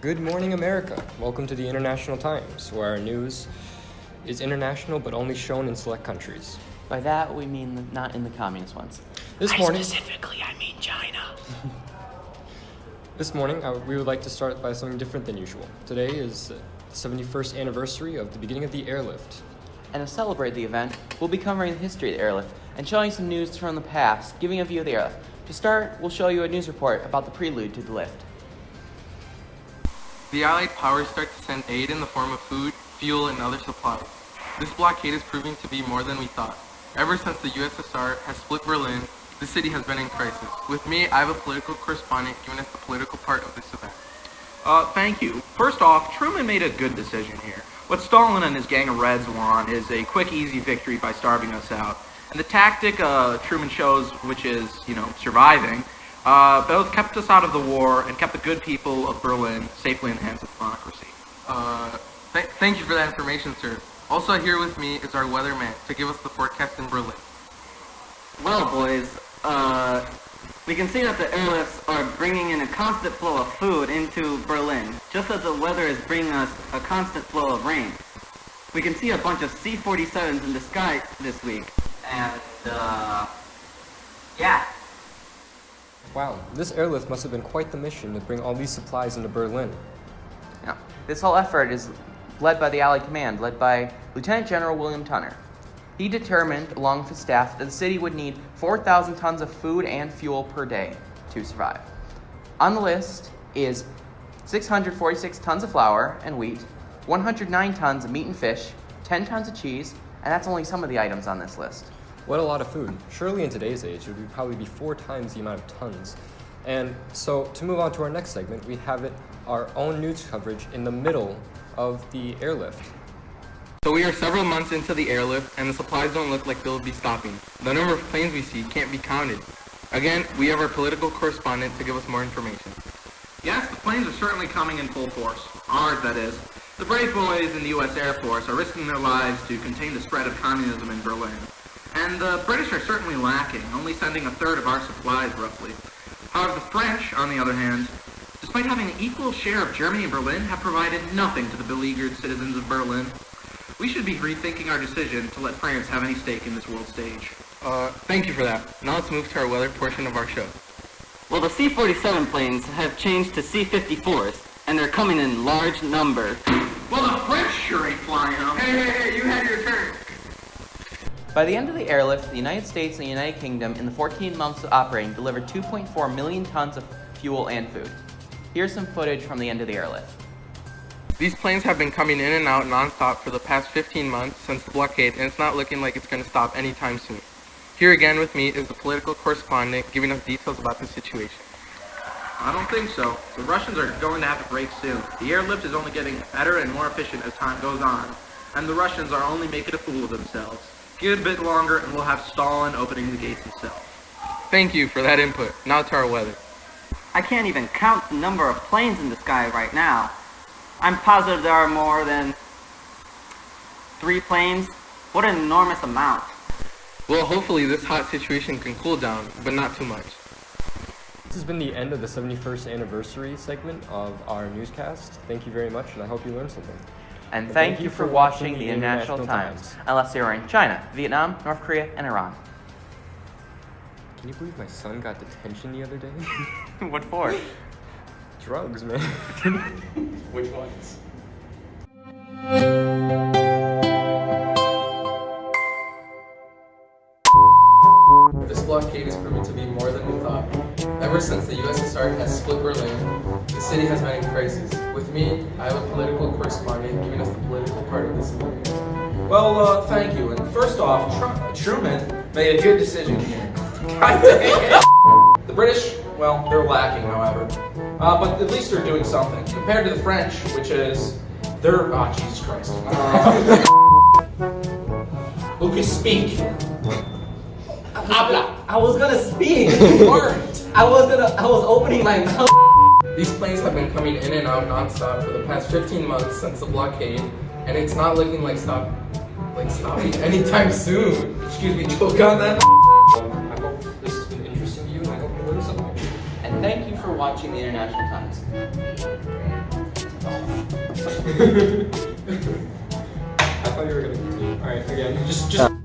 Good morning, America. Welcome to the International Times, where our news is international but only shown in select countries. By that, we mean not in the communist ones. Specifically, I mean China. This morning, we would like to start by something different than usual. Today is the 71st anniversary of the beginning of the airlift. And to celebrate the event, we'll be covering the history of the airlift and showing some news from the past, giving a view of the airlift. To start, we'll show you a news report about the prelude to the lift. The Allied powers start to send aid in the form of food, fuel, and other supplies. This blockade is proving to be more than we thought. Ever since the USSR has split Berlin, the city has been in crisis. With me, I have a political correspondent giving us the political part of this event. Thank you. First off, Truman made a good decision here. What Stalin and his gang of Reds want is a quick, easy victory by starving us out. And the tactic Truman chose, which is, surviving, both kept us out of the war and kept the good people of Berlin safely in the hands of democracy. Thank you for that information, sir. Also here with me is our weatherman to give us the forecast in Berlin. Well, boys, we can see that the airlifts are bringing in a constant flow of food into Berlin, just as the weather is bringing us a constant flow of rain. We can see a bunch of C-47s in the sky this week, and, yeah. Wow, this airlift must have been quite the mission to bring all these supplies into Berlin. Now, this whole effort is led by the Allied Command, led by Lieutenant General William Tunner. He determined, along with his staff, that the city would need 4,000 tons of food and fuel per day to survive. On the list is 646 tons of flour and wheat, 109 tons of meat and fish, 10 tons of cheese, and that's only some of the items on this list. What a lot of food. Surely in today's age, it would probably be 4 times the amount of tons. And so, to move on to our next segment, we have our own news coverage in the middle of the airlift. So we are several months into the airlift, and the supplies don't look like they'll be stopping. The number of planes we see can't be counted. Again, we have our political correspondent to give us more information. Yes, the planes are certainly coming in full force. Ours, that is. The brave boys in the U.S. Air Force are risking their lives to contain the spread of communism in Berlin. And the British are certainly lacking, only sending a third of our supplies, roughly. However, the French, on the other hand, despite having an equal share of Germany and Berlin, have provided nothing to the beleaguered citizens of Berlin. We should be rethinking our decision to let France have any stake in this world stage. Thank you for that. Now let's move to our weather portion of our show. Well, the C-47 planes have changed to C-54s, and they're coming in large numbers. Well, the French sure ain't flying them. Hey, you had your turn. By the end of the airlift, the United States and the United Kingdom, in the 14 months of operating, delivered 2.4 million tons of fuel and food. Here's some footage from the end of the airlift. These planes have been coming in and out non-stop for the past 15 months since the blockade, and it's not looking like it's going to stop anytime soon. Here again with me is the political correspondent giving us details about the situation. I don't think so. The Russians are going to have to break soon. The airlift is only getting better and more efficient as time goes on, and the Russians are only making a fool of themselves. Give it a bit longer and we'll have Stalin opening the gates himself. Thank you for that input. Now to our weather. I can't even count the number of planes in the sky right now. I'm positive there are more than 3 planes. What an enormous amount. Well, hopefully this hot situation can cool down, but not too much. This has been the end of the 71st anniversary segment of our newscast. Thank you very much, and I hope you learned something. And thank you for watching the International Times, unless you are in China, Vietnam, North Korea, and Iran. Can you believe my son got detention the other day? What for? Drugs, man. Which ones? This blockade is proving to be more than we thought. Ever since the USSR has split Berlin, the city has been in crisis. With me, I have a political correspondent giving us the political part of this event. Well, thank you. And first off, Truman made a good decision here. God dang it. The British, well, they're lacking, however. But at least they're doing something. Compared to the French, which is, oh, Jesus Christ. Who can speak? Habla. I was gonna speak. You weren't. I was opening my mouth. These planes have been coming in and out non-stop for the past 15 months since the blockade, and it's not looking like stopping anytime soon. Excuse me, choke on that. I hope this has been interesting to you, and I hope you learned something. And thank you for watching the International Times. I thought you were gonna. Alright, again. Just.